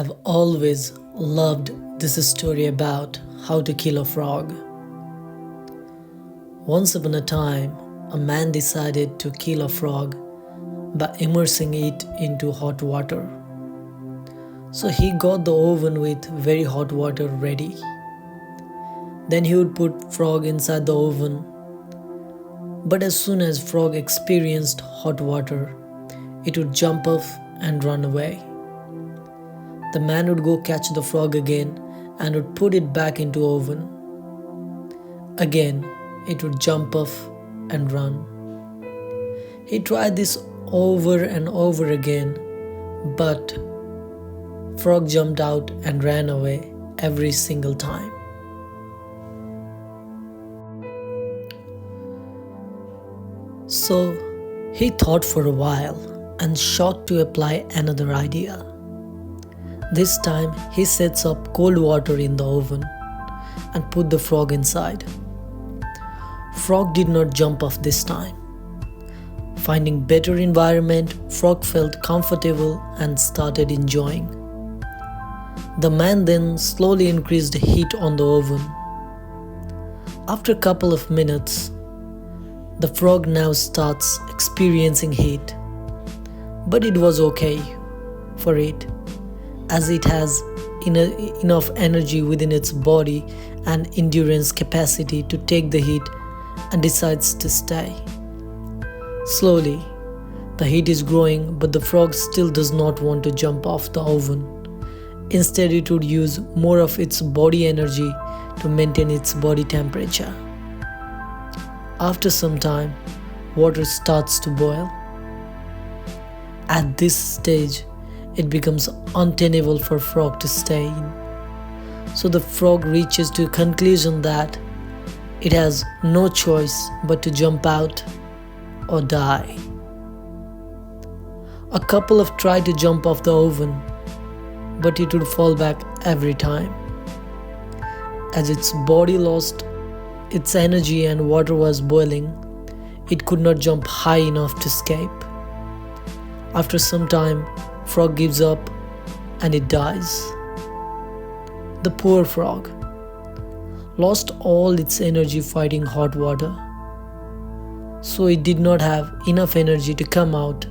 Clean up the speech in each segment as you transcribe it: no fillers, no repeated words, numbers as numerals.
have always loved this story about how to kill a frog. Once upon a time, a man decided to kill a frog by immersing it into hot water. So he got the oven with very hot water ready. Then he would put frog inside the oven. But as soon as frog experienced hot water, it would jump off and run away. The man would go catch the frog again and would put it back into oven. Again, it would jump off and run. He tried this over and over again, but frog jumped out and ran away every single time. So he thought for a while and shocked to apply another idea. This time he sets up cold water in the oven and put the frog inside. Frog did not jump off this time. Finding better environment, frog felt comfortable and started enjoying. The man then slowly increased the heat on the oven. After a couple of minutes, the frog now starts experiencing heat. But it was okay for it, as it has enough energy within its body and endurance capacity to take the heat and decides to stay. Slowly, the heat is growing, but the frog still does not want to jump off the oven. Instead, it would use more of its body energy to maintain its body temperature. After some time, water starts to boil. At this stage, it becomes untenable for frog to stay in. So the frog reaches to a conclusion that it has no choice but to jump out or die. A couple of tried to jump off the oven, but it would fall back every time. As its body lost its energy and water was boiling, it could not jump high enough to escape. After some time, frog gives up and it dies. The poor frog lost all its energy fighting hot water, so it did not have enough energy to come out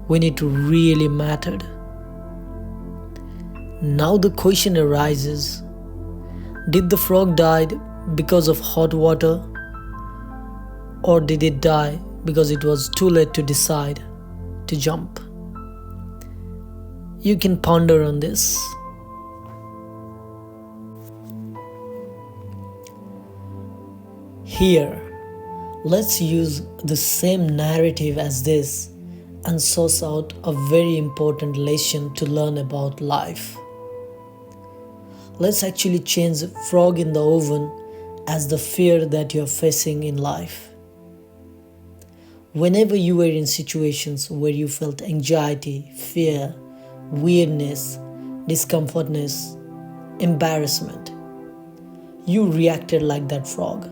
when it really mattered. Now the question arises, did the frog die because of hot water, or did it die because it was too late to decide to jump? You can ponder on this. Here, let's use the same narrative as this and source out a very important lesson to learn about life. Let's actually change frog in the oven as the fear that you're facing in life. Whenever you were in situations where you felt anxiety, fear, weirdness, discomfortness, embarrassment, you reacted like that frog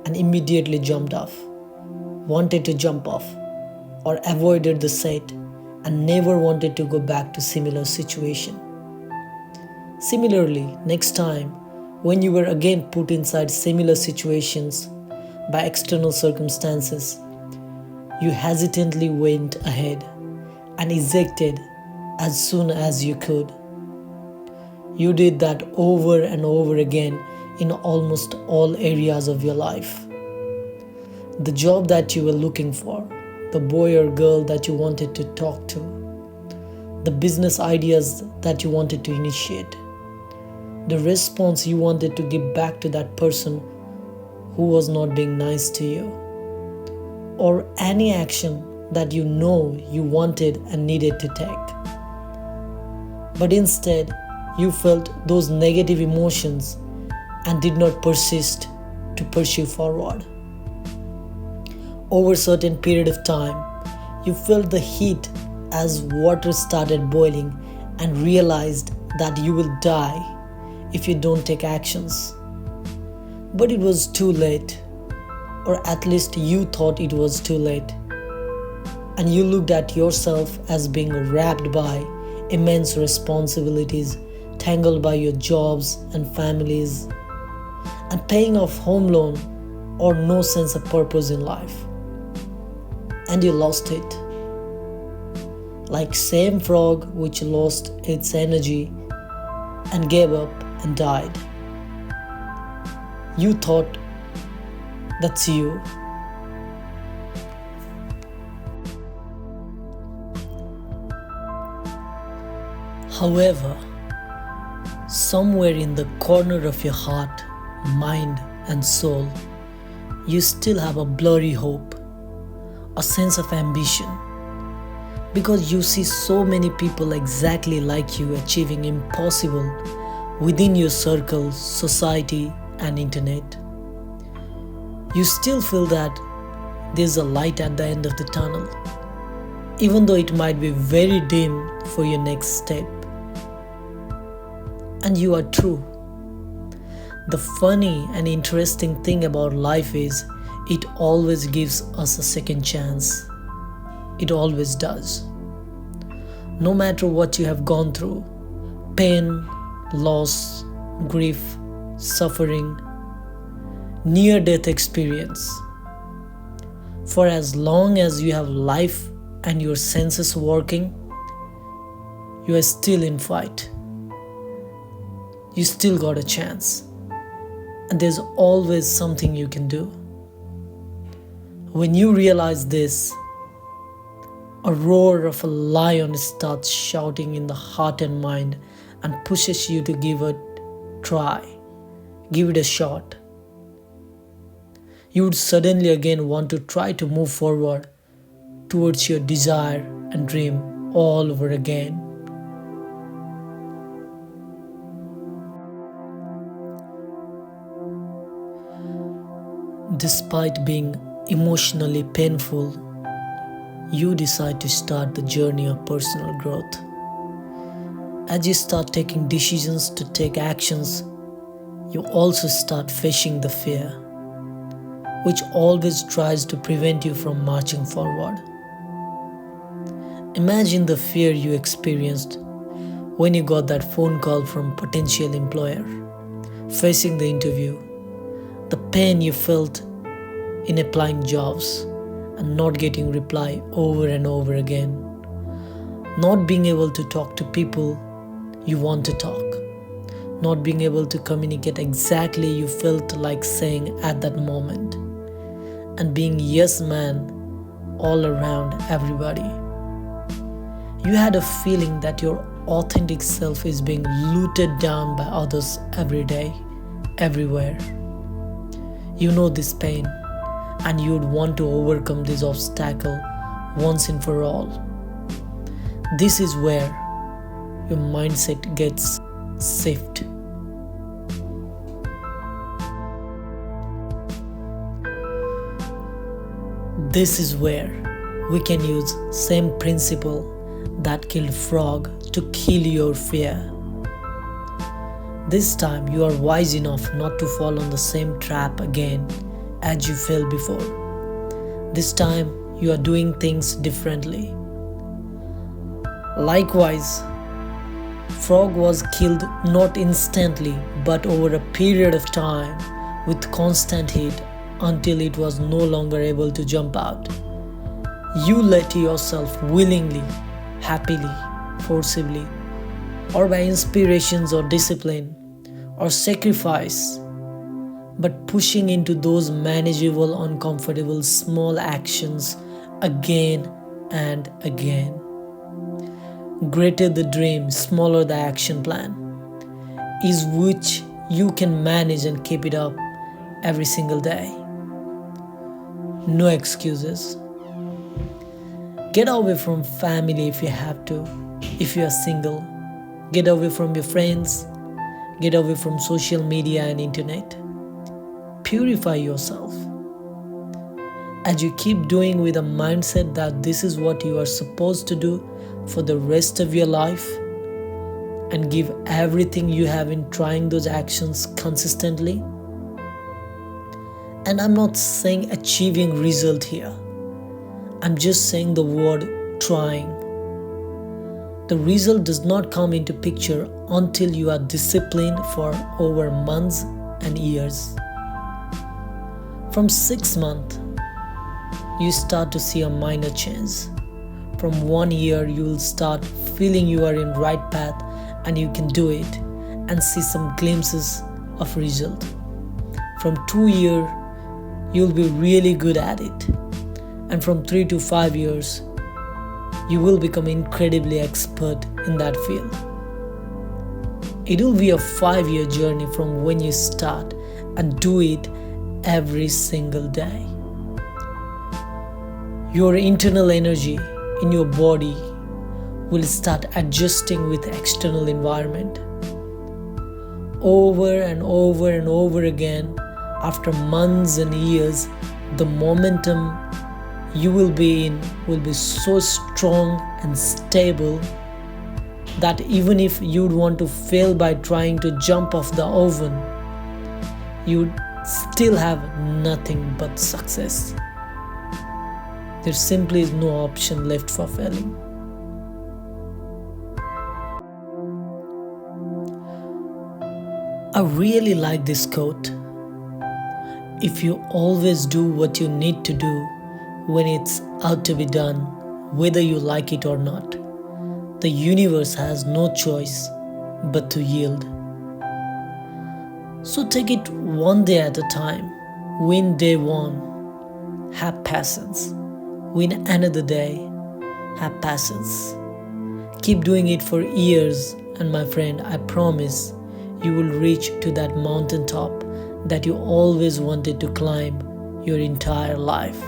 and immediately jumped off, wanted to jump off, or avoided the set and never wanted to go back to similar situation. Similarly, next time when you were again put inside similar situations by external circumstances, you hesitantly went ahead and ejected as soon as you could. You did that over and over again in almost all areas of your life. The job that you were looking for, the boy or girl that you wanted to talk to, the business ideas that you wanted to initiate, the response you wanted to give back to that person who was not being nice to you, or any action that you know you wanted and needed to take. But instead, you felt those negative emotions and did not persist to pursue forward. Over a certain period of time, you felt the heat as water started boiling and realized that you will die if you don't take actions. But it was too late, or at least you thought it was too late, and you looked at yourself as being wrapped by immense responsibilities tangled by your jobs and families, and paying off home loan or no sense of purpose in life. And you lost it. Like same frog which lost its energy and gave up and died. You thought that's you. However, somewhere in the corner of your heart, mind, and soul, you still have a blurry hope, a sense of ambition, because you see so many people exactly like you achieving impossible within your circle, society, and internet. You still feel that there's a light at the end of the tunnel, even though it might be very dim for your next step. And you are true. The funny and interesting thing about life is it always gives us a second chance. It always does. No matter what you have gone through, pain, loss, grief, suffering, near-death experience, for as long as you have life and your senses working, you are still in fight. You still got a chance. And there's always something you can do. When you realize this, a roar of a lion starts shouting in the heart and mind and pushes you to give it a try, give it a shot. You would suddenly again want to try to move forward towards your desire and dream all over again. Despite being emotionally painful, you decide to start the journey of personal growth. As you start taking decisions to take actions, you also start facing the fear, which always tries to prevent you from marching forward. Imagine the fear you experienced when you got that phone call from potential employer, facing the interview, the pain you felt in applying jobs and not getting reply over and over again, not being able to talk to people you want to talk, not being able to communicate exactly you felt like saying at that moment, and being yes man all around everybody. You had a feeling that your authentic self is being looted down by others every day, everywhere. You know this pain, and you would want to overcome this obstacle once and for all. This is where your mindset gets shifted. This is where we can use same principle that killed frog to kill your fear. This time you are wise enough not to fall on the same trap again as you fell before. This time you are doing things differently. Likewise, frog was killed not instantly but over a period of time with constant heat until it was no longer able to jump out. You let yourself willingly, happily, forcibly, or by inspirations or discipline or sacrifice, but pushing into those manageable, uncomfortable, small actions again and again. Greater the dream, smaller the action plan, is which you can manage and keep it up every single day. No excuses. Get away from family if you have to, if you are single. Get away from your friends. Get away from social media and internet. Purify yourself. As you keep doing with a mindset that this is what you are supposed to do for the rest of your life, and give everything you have in trying those actions consistently. And I'm not saying achieving result here. I'm just saying the word trying. The result does not come into picture until you are disciplined for over months and years. From 6 months, you start to see a minor change. From 1 year, you will start feeling you are in right path and you can do it and see some glimpses of result. From 2 years, you'll be really good at it. And from 3 to 5 years, you will become incredibly expert in that field. It will be a 5 year journey from when you start and do it every single day. Your internal energy in your body will start adjusting with external environment. Over and over and over again, after months and years, the momentum you will be in will be so strong and stable that even if you'd want to fail by trying to jump off the oven, you'd still have nothing but success. There simply is no option left for failing. I really like this quote. If you always do what you need to do when it's out to be done, whether you like it or not, the universe has no choice but to yield. So take it one day at a time. Win day one, have patience. Win another day, have patience. Keep doing it for years, and my friend, I promise you will reach to that mountaintop that you always wanted to climb your entire life.